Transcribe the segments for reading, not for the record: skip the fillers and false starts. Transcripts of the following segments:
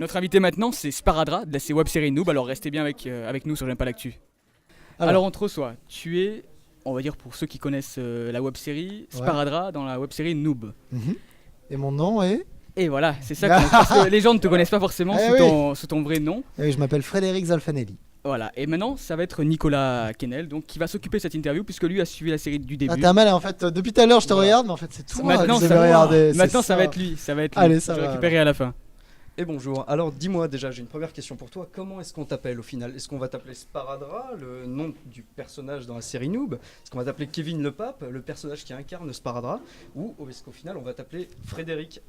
Notre invité maintenant, c'est Sparadra de la web-série Noob. Alors restez bien avec nous sur J'aime pas l'actu. Alors entre soi, tu es, on va dire pour ceux qui connaissent la web-série, Sparadra dans la web-série Noob. Et mon nom est... Et voilà, c'est ça, parce que les gens ne te connaissent pas forcément sous ton vrai nom. Oui, je m'appelle Frédéric Zalfanelli. Voilà, et maintenant ça va être Nicolas Quesnel donc, qui va s'occuper de cette interview puisque lui a suivi la série du début. Ah, t'as mal en fait, depuis tout à l'heure je te regarde, mais en fait c'est tout. Maintenant, ça va être lui, Allez, ça je vais va. récupérer à la fin. Et bonjour, alors dis-moi déjà, j'ai une première question pour toi. Comment est-ce qu'on t'appelle au final? Est-ce qu'on va t'appeler Sparadra, le nom du personnage dans la série Noob? Est-ce qu'on va t'appeler Kevin le Pape, le personnage qui incarne Sparadra? Ou est-ce qu'au final on va t'appeler Frédéric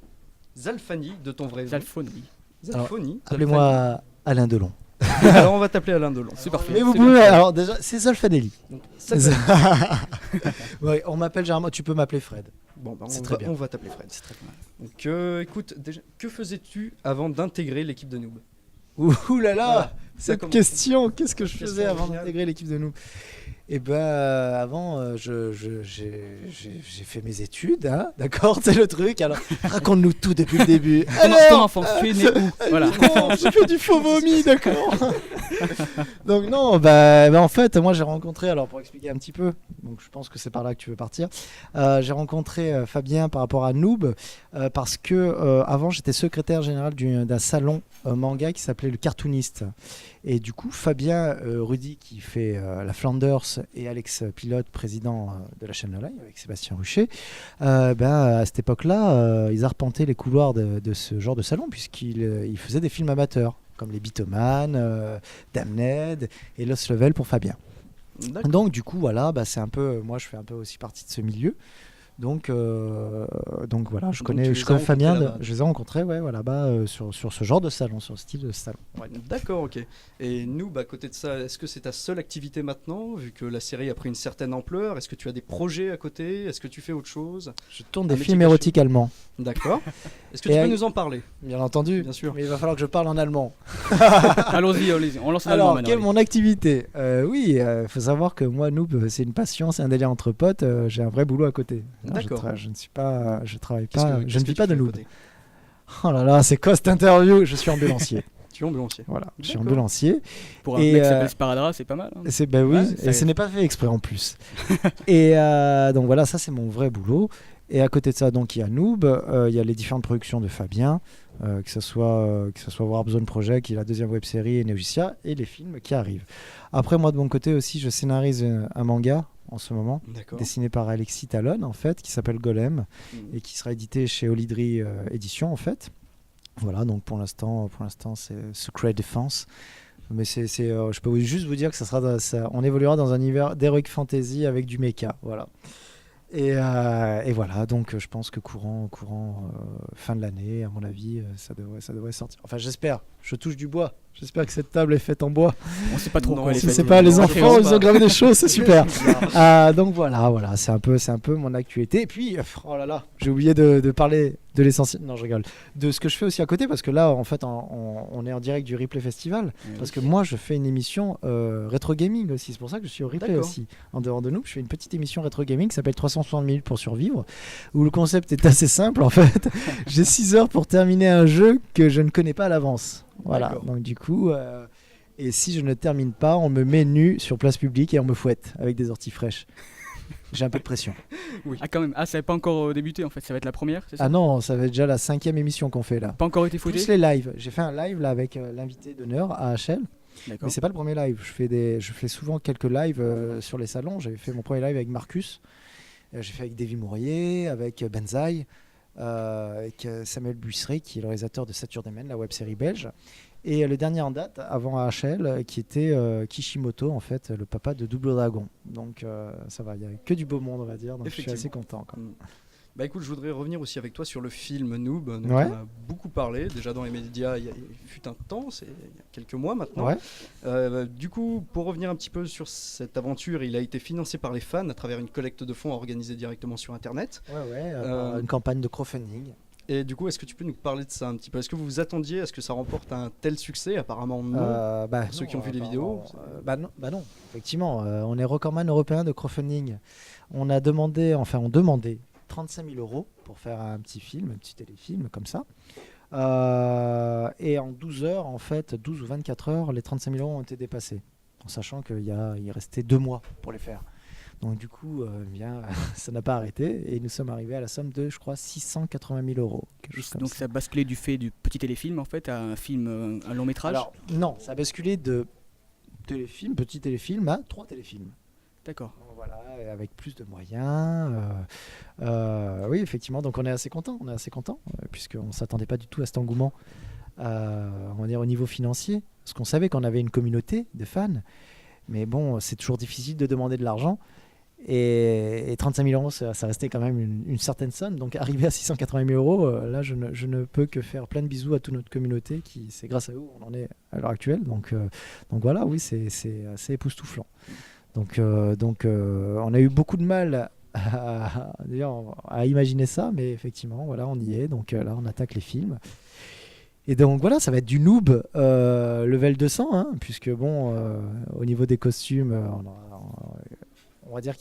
Zalfani de ton vrai nom? Zalfoni. Appelez-moi Alain Delon. Alors on va t'appeler Alain Delon. C'est parfait. Mais vous pouvez, alors déjà, c'est Zalfanelli. Ouais, on m'appelle généralement, tu peux m'appeler Fred. Bon, bah, c'est très bien. On va t'appeler Fred. C'est très bien. Donc écoute, déjà, que faisais-tu avant d'intégrer l'équipe de Noob? Ouh là là, Voilà. cette question, qu'est-ce que je faisais avant d'intégrer l'équipe de Noob? Eh ben, avant, j'ai fait mes études, hein, d'accord, c'est le truc. Alors, raconte-nous tout depuis le début. Ton enfance, tu es né où? Voilà. J'ai fait du faux vomi, d'accord. Donc non, en fait, moi j'ai rencontré, alors pour expliquer un petit peu, donc je pense que c'est par là que tu veux partir, j'ai rencontré Fabien par rapport à Noob, parce que avant j'étais secrétaire général d'un salon manga qui s'appelait le Cartooniste. Et du coup, Fabien Rudy, qui fait la Flanders, et Alex Pilote, président de la chaîne No Live, avec Sébastien Ruchet, à cette époque-là, ils arpentaient les couloirs de ce genre de salon, puisqu'ils faisaient des films amateurs, comme les Bitoman, Damned et Lost Level pour Fabien. Donc du coup, voilà, c'est un peu, moi je fais un peu aussi partie de ce milieu. Donc voilà, je connais Fabien, je les ai rencontrés là-bas sur ce genre de salon, sur ce style de salon. Ouais. D'accord, ok. Et nous, à côté de ça, est-ce que c'est ta seule activité maintenant, vu que la série a pris une certaine ampleur? Est-ce que tu as des projets à côté? Est-ce que tu fais autre chose? Je tourne des films érotiques allemands. D'accord. Est-ce que tu peux nous en parler? Bien entendu. Bien sûr. Mais il va falloir que je parle en allemand. Allons-y, on lance en allemand maintenant. Alors, quelle est mon activité? Oui, faut savoir que moi, Noob, c'est une passion, c'est un délire entre potes. J'ai un vrai boulot à côté. D'accord. Je ne travaille pas, je ne vis pas de Noob. Oh là là, c'est quoi cette interview? Je suis ambulancier. Tu es ambulancier. Voilà, je suis ambulancier. Pour un mec qui s'appelle Sparadra, c'est pas mal. Hein. Et ce n'est pas fait exprès en plus. Et donc voilà, ça c'est mon vrai boulot. Et à côté de ça, donc il y a Noob, il y a les différentes productions de Fabien, que ce soit Warp Zone Project, qui est la deuxième web-série, et Neogicia, et les films qui arrivent. Après, moi de mon côté aussi, je scénarise un manga en ce moment, dessiné par Alexis Talon en fait, qui s'appelle Golem, et qui sera édité chez Olydri Édition en fait. Voilà, donc pour l'instant c'est Secret Defense. Mais je peux juste vous dire que on évoluera dans un univers d'heroic fantasy avec du mecha, voilà. Et voilà, donc je pense que courant fin de l'année, à mon avis, ça devrait sortir. Enfin, j'espère. Je touche du bois. J'espère que cette table est faite en bois. On sait pas trop quoi. Si c'est pas les enfants, ils ont gravé des choses, c'est super. Donc voilà, c'est un peu mon actualité. Et puis, oh là là, j'ai oublié de parler de l'essentiel. Non, je rigole. De ce que je fais aussi à côté, parce que là, en fait, on est en direct du Replay Festival. Parce que moi, je fais une émission rétro gaming aussi. C'est pour ça que je suis au Replay aussi. En dehors de nous, je fais une petite émission rétro gaming qui s'appelle 360 minutes pour survivre, où le concept est assez simple en fait. J'ai 6 heures pour terminer un jeu que je ne connais pas à l'avance. Voilà, donc du coup, et si je ne termine pas, on me met nu sur place publique et on me fouette avec des orties fraîches. J'ai un peu de pression. Oui. Ah quand même, ça n'avait pas encore débuté en fait, ça va être la première, c'est ça? Ah non, ça va être déjà la 5e émission qu'on fait là. Pas encore été fouetté? Plus les lives, j'ai fait un live là avec l'invité d'honneur à HL. Mais c'est pas le premier live, je fais souvent quelques lives sur les salons. J'avais fait mon premier live avec Marcus, j'ai fait avec Davy Mourier, avec Benzaï, avec Samuel Buisseret qui est le réalisateur de Saturday, la web-série belge, et le dernier en date avant AHL qui était Kishimoto en fait, le papa de Double Dragon. Donc ça va, il y a que du beau monde on va dire, donc je suis assez content quoi. Bah écoute, je voudrais revenir aussi avec toi sur le film Noob, dont on a beaucoup parlé, déjà dans les médias il fut un temps, c'est il y a quelques mois maintenant. Du coup, pour revenir un petit peu sur cette aventure, il a été financé par les fans à travers une collecte de fonds organisée directement sur Internet. Une campagne de crowdfunding. Et du coup, est-ce que tu peux nous parler de ça un petit peu? Est-ce que vous vous attendiez à ce que ça remporte un tel succès? Apparemment non, pour ceux qui ont vu les vidéos. Non, effectivement, on est recordman européen de crowdfunding. On demandait 35 000 € pour faire un petit film, un petit téléfilm comme ça. Et en 12 heures, en fait, 12 ou 24 heures, les 35 000 euros ont été dépassés, en sachant il restait 2 mois pour les faire. Donc du coup, ça n'a pas arrêté et nous sommes arrivés à la somme de, je crois, 680 000 euros. Donc ça a basculé du fait du petit téléfilm en fait à un film, un long métrage. Alors non, ça a basculé de petit téléfilm à 3 téléfilms. D'accord. Voilà, avec plus de moyens. Oui, effectivement, donc on est assez content, puisqu'on ne s'attendait pas du tout à cet engouement, on va dire au niveau financier, parce qu'on savait qu'on avait une communauté de fans, mais bon, c'est toujours difficile de demander de l'argent. Et 35 000 euros, ça restait quand même une certaine somme. Donc arriver à 680 000 euros, là, je ne peux que faire plein de bisous à toute notre communauté. C'est grâce à eux on en est à l'heure actuelle. Donc voilà, oui, c'est assez époustouflant. Donc on a eu beaucoup de mal à imaginer ça, mais effectivement, voilà, on y est. Donc là, on attaque les films. Et donc voilà, ça va être du noob level 200, hein, puisque bon, au niveau des costumes, on va dire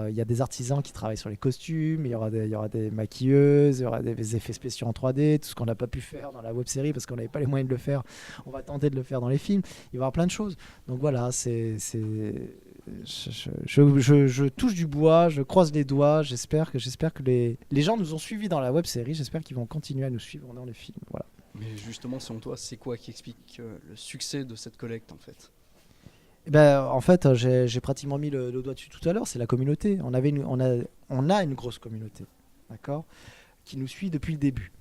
il y a des artisans qui travaillent sur les costumes, il y aura des maquilleuses, il y aura des effets spéciaux en 3D, tout ce qu'on n'a pas pu faire dans la web-série parce qu'on n'avait pas les moyens de le faire. On va tenter de le faire dans les films. Il va y avoir plein de choses. Donc voilà, je touche du bois, je croise les doigts. J'espère que les gens nous ont suivis dans la web-série. J'espère qu'ils vont continuer à nous suivre dans les films. Voilà. Mais justement, selon toi, c'est quoi qui explique le succès de cette collecte en fait ? En fait, j'ai pratiquement mis le doigt dessus tout à l'heure, c'est la communauté. On a une grosse communauté, d'accord, qui nous suit depuis le début,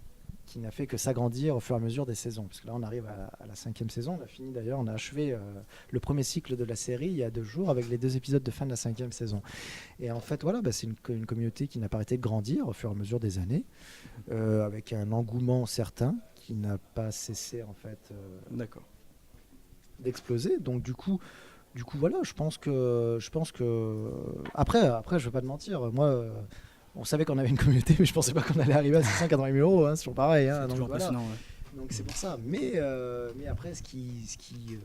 qui n'a fait que s'agrandir au fur et à mesure des saisons. Parce que là, on arrive à la 5e saison. On a fini d'ailleurs, on a achevé le premier cycle de la série il y a 2 jours avec les 2 épisodes de fin de la 5e saison. Et en fait, voilà, c'est une communauté qui n'a pas arrêté de grandir au fur et à mesure des années, avec un engouement certain qui n'a pas cessé en fait d'exploser. Donc du coup, voilà, je pense que après, je vais pas te mentir, moi, on savait qu'on avait une communauté, mais je pensais pas qu'on allait arriver à 680 000 euros. Hein, c'est toujours pareil. Hein, c'est toujours voilà. impressionnant. Ouais. Donc c'est pour ça. Mais après, ce qui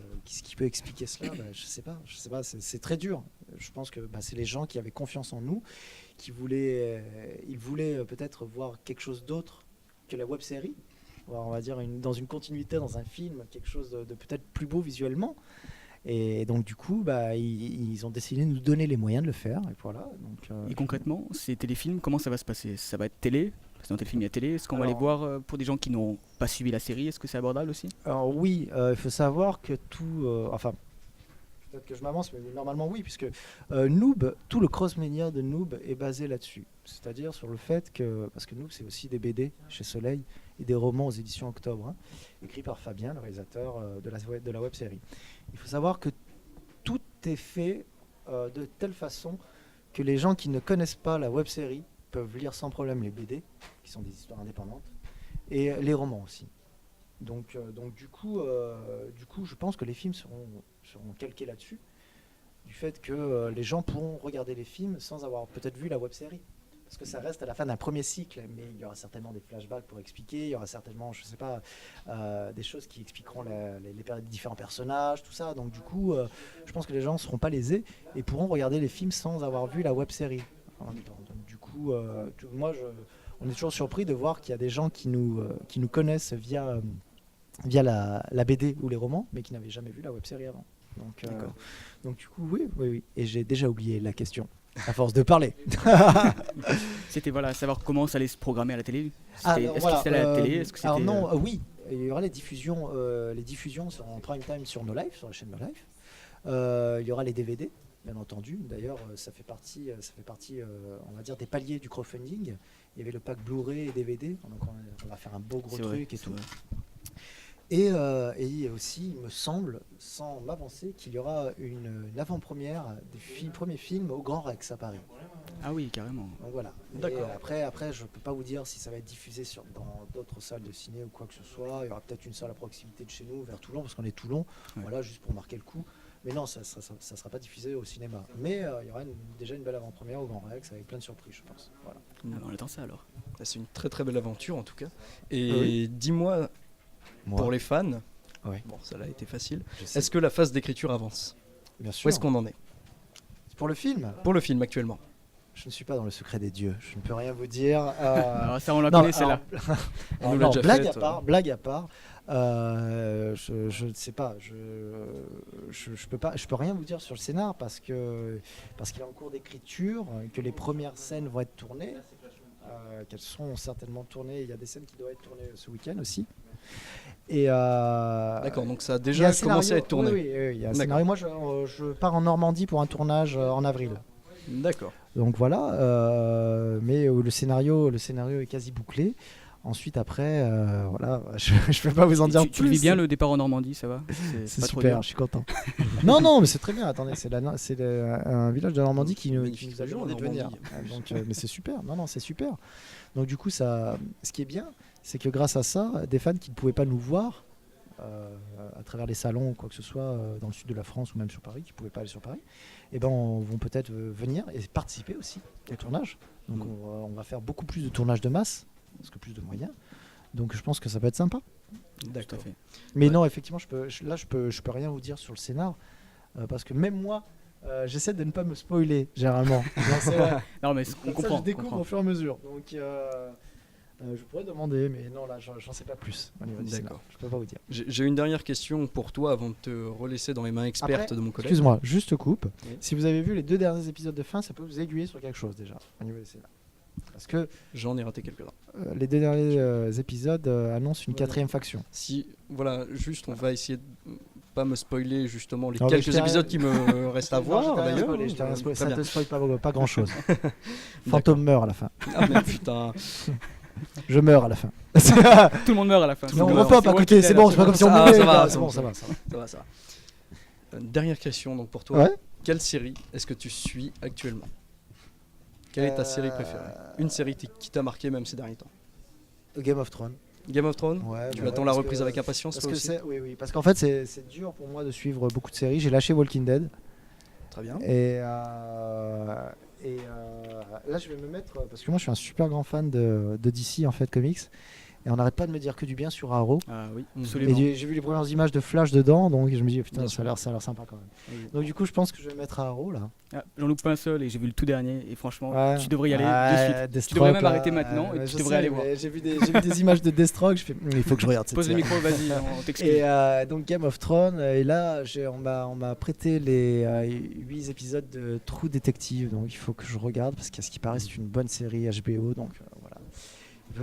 peut expliquer cela, je sais pas. C'est très dur. Je pense que c'est les gens qui avaient confiance en nous, ils voulaient peut-être voir quelque chose d'autre que la web-série. On va dire dans une continuité, dans un film, quelque chose de peut-être plus beau visuellement. Et donc du coup, ils ont décidé de nous donner les moyens de le faire. Et voilà. Donc, et concrètement, ces téléfilms, comment ça va se passer ? Ça va être télé ? Parce que dans téléfilm, il y a télé. Est-ce qu'on va les voir pour des gens qui n'ont pas suivi la série ? Est-ce que c'est abordable aussi ? Alors oui, il faut savoir que tout... peut-être que je m'avance, mais normalement oui, puisque Noob, tout le cross-média de Noob est basé là-dessus. C'est-à-dire sur le fait que... Parce que Noob, c'est aussi des BD chez Soleil et des romans aux éditions Octobre, hein, écrits par Fabien, le réalisateur de la web-série. Il faut savoir que tout est fait de telle façon que les gens qui ne connaissent pas la web-série peuvent lire sans problème les BD, qui sont des histoires indépendantes, et les romans aussi. Donc du coup, je pense que les films seront calqués là-dessus, du fait que les gens pourront regarder les films sans avoir peut-être vu la web-série. Parce que ça reste à la fin d'un premier cycle, mais il y aura certainement des flashbacks pour expliquer, il y aura certainement, je sais pas, des choses qui expliqueront les différents personnages, tout ça. Donc du coup, je pense que les gens ne seront pas lésés et pourront regarder les films sans avoir vu la web-série en même temps. Donc du coup, on est toujours surpris de voir qu'il y a des gens qui nous connaissent via la BD ou les romans, mais qui n'avaient jamais vu la web-série avant. Donc du coup, oui. Et j'ai déjà oublié la question. À force de parler. C'était savoir comment ça allait se programmer à la télé. Est-ce que c'était à la télé ? Est-ce que c'était... non, oui. Il y aura les diffusions en prime time sur No Life, sur la chaîne No Life. Il y aura les DVD, bien entendu. D'ailleurs, ça fait partie, on va dire, des paliers du crowdfunding. Il y avait le pack Blu-ray et DVD. Donc on va faire un beau gros truc et tout. Vrai. Et aussi, il me semble, sans m'avancer, qu'il y aura une avant-première des premiers films au Grand Rex à Paris. Ah oui, carrément. Donc voilà. D'accord. Et après, je ne peux pas vous dire si ça va être diffusé dans d'autres salles de ciné ou quoi que ce soit. Il y aura peut-être une salle à proximité de chez nous, vers Toulon, parce qu'on est Toulon. Ouais. Voilà, juste pour marquer le coup. Mais non, ça ne sera pas diffusé au cinéma. Mais il y aura déjà une belle avant-première au Grand Rex avec plein de surprises, je pense. Voilà. On attend ça alors. C'est une très très belle aventure en tout cas. Et dis-moi... Pour les fans, bon, ça a été facile. Est-ce que la phase d'écriture avance ? Bien sûr. Où est-ce qu'on en est ? Pour le film ? Pour le film actuellement. Je ne suis pas dans le secret des dieux. Je ne peux rien vous dire. Alors, ça, on la connaît, celle-là. Blague à part. Je ne sais pas. Je peux rien vous dire sur le scénar parce qu'il est en cours d'écriture, que les premières scènes vont être tournées, qu'elles sont certainement tournées. Il y a des scènes qui doivent être tournées ce week-end aussi. D'accord, donc ça a déjà commencé à être tourné. Oui, il y a un scénario. Moi, je pars en Normandie pour un tournage en avril. D'accord. Donc voilà, mais le scénario est quasi bouclé. Ensuite, après, voilà, je ne peux pas vous en dire plus. Tu vis bien le départ en Normandie, ça va? C'est pas super, je suis content. non, mais c'est très bien. Attendez, c'est un village de Normandie qui nous a demandé de venir. Donc, mais c'est super. Non, c'est super. Donc du coup, ce qui est bien, c'est que grâce à ça, des fans qui ne pouvaient pas nous voir à travers les salons ou quoi que ce soit dans le sud de la France ou même sur Paris, qui ne pouvaient pas aller sur Paris, vont peut-être venir et participer aussi au tournage. Donc on va faire beaucoup plus de tournages de masse, parce que plus de moyens. Donc je pense que ça va être sympa. D'accord. Mais non, effectivement, je peux rien vous dire sur le scénar, parce que même moi, j'essaie de ne pas me spoiler généralement. Non, mais on comprend. Je découvre au fur et à mesure. Donc je pourrais demander, mais non, là, j'en sais pas plus au niveau du scénar. Je peux pas vous dire. J'ai une dernière question pour toi avant de te relaisser dans les mains expertes de mon collègue. Excuse-moi, juste coupe. Oui. Si vous avez vu les 2 derniers épisodes de fin, ça peut vous aiguiller sur quelque chose déjà au niveau du scénar. Parce que j'en ai raté quelques-uns. Les 2 derniers épisodes annoncent une 4e faction. Si, voilà, juste on va essayer de pas me spoiler justement les quelques épisodes qui me restent à voir d'ailleurs. Ça ne te spoil pas grand chose. Fantôme meurt à la fin. Ah mais putain. Je meurs à la fin. Tout le monde meurt à la fin. Non, on repop à côté, c'est bon, c'est pas comme si on mourait. Ça va. Dernière question donc pour toi. Quelle série est-ce que tu suis actuellement? Quelle est ta série préférée? Une série qui t'a marqué même ces derniers temps? Game of Thrones. Game of Thrones? Ouais, tu attends la reprise avec impatience parce toi que aussi? Oui, parce qu'en fait c'est dur pour moi de suivre beaucoup de séries. J'ai lâché Walking Dead. Très bien. Et là je vais me mettre, parce que moi je suis un super grand fan de DC en fait, comics. Et on n'arrête pas de me dire que du bien sur Arrow. Ah oui, absolument. Et j'ai vu les premières images de Flash dedans, donc je me dis putain, ça a l'air sympa quand même. Oui. Donc du coup, je pense que je vais mettre à Arrow là. Ah, j'en loupe pas un seul et j'ai vu le tout dernier et franchement, tu devrais y aller de suite. Deathstroke, tu devrais même arrêter maintenant et tu devrais aller voir. J'ai vu des images de Deathstroke, je fais il faut que je regarde cette série. Pose le micro, vas-y, on t'excuse. Et donc Game of Thrones, et là on m'a prêté les 8 épisodes de True Detective, donc il faut que je regarde parce qu'à ce qui paraît c'est une bonne série HBO, donc voilà.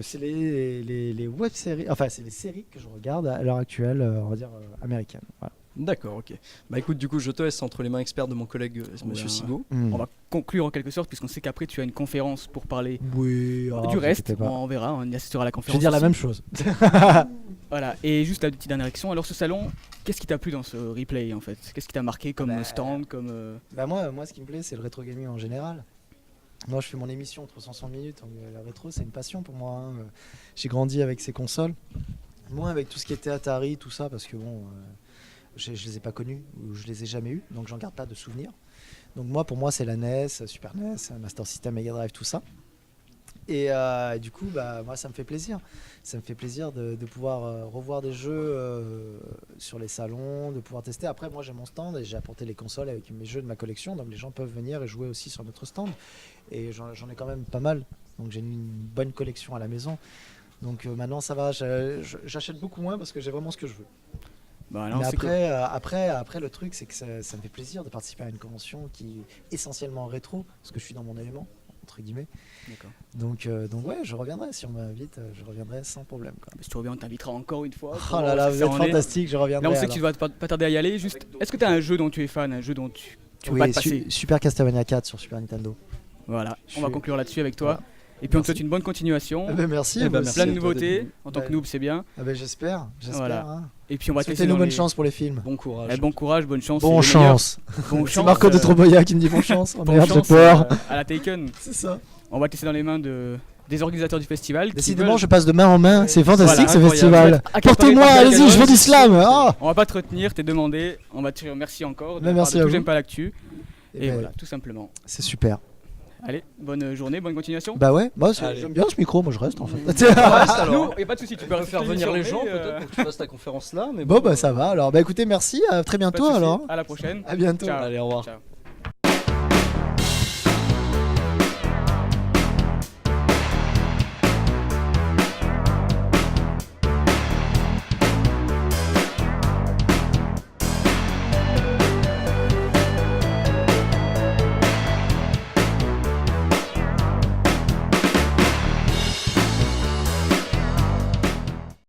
C'est les web-séries, enfin c'est les séries que je regarde à l'heure actuelle, on va dire américaines. Voilà. D'accord, ok. Bah écoute, du coup, je te laisse entre les mains expertes de mon collègue Monsieur Sigaud. On va conclure en quelque sorte, puisqu'on sait qu'après tu as une conférence pour parler du reste. On verra, on y assistera à la conférence. Je vais dire aussi. la même chose. Voilà, et juste la petite dernière action. Alors ce salon, qu'est-ce qui t'a plu dans ce replay en fait? Qu'est-ce qui t'a marqué comme stand comme moi, ce qui me plaît, c'est le rétro gaming en général. Moi, je fais mon émission 300 minutes. La rétro, c'est une passion pour moi. Hein. J'ai grandi avec ces consoles. Moi, avec tout ce qui était Atari, tout ça, parce que bon, je les ai pas connus, ou je les ai jamais eus, donc j'en garde pas de souvenirs. Donc pour moi, c'est la NES, Super NES, Master System, Mega Drive, tout ça. Et du coup, moi, ça me fait plaisir. Ça me fait plaisir de pouvoir revoir des jeux sur les salons, de pouvoir tester. Après, moi, j'ai mon stand et j'ai apporté les consoles avec mes jeux de ma collection. Donc, les gens peuvent venir et jouer aussi sur notre stand. Et j'en ai quand même pas mal. Donc, j'ai une bonne collection à la maison. Donc, maintenant, ça va. J'achète beaucoup moins parce que j'ai vraiment ce que je veux. Bah non, mais après, le truc, c'est que ça me fait plaisir de participer à une convention qui est essentiellement rétro, parce que je suis dans mon élément, entre guillemets. D'accord. Donc ouais, je reviendrai. Si on m'invite, je reviendrai sans problème. Quoi. Si tu reviens, on t'invitera encore une fois. Oh là là, vous êtes fantastique, je reviendrai. Là, on sait que tu vas pas tarder à y aller. Juste, est-ce que tu as un jeu dont tu es fan, un jeu dont tu veux pas te passer? Super Castlevania 4 sur Super Nintendo. Voilà, on va conclure là-dessus avec toi. Voilà. Et puis on te souhaite une bonne continuation. Merci. Plein de nouveautés. En tant que noob, c'est bien. J'espère. Voilà. Hein. Et puis on va tester. Bonne chance pour les films. Bon courage. Bon courage, bonne chance. Bon chance. C'est Marco de Troboya qui me dit bon chance. Bonne chance j'ai peur. À la Taken. C'est ça. On va tester dans les mains des organisateurs du festival. Décidément, je passe de main en main. C'est fantastique ce festival. Portez-moi, allez-y, je veux du slam. On va pas te retenir, t'es demandé. On va te dire merci encore. Merci à vous. J'aime pas l'actu. Et voilà, tout simplement. C'est super. Allez, bonne journée, bonne continuation. Bah ouais, moi j'aime bien ce micro, moi je reste en fait. Non, y a pas de souci, tu peux faire venir les gens peut-être pour que tu fasses ta conférence là. Mais bon, ça va alors. Bah écoutez, merci, à très bientôt alors. À la prochaine. À bientôt. Ciao. Allez, au revoir. Ciao.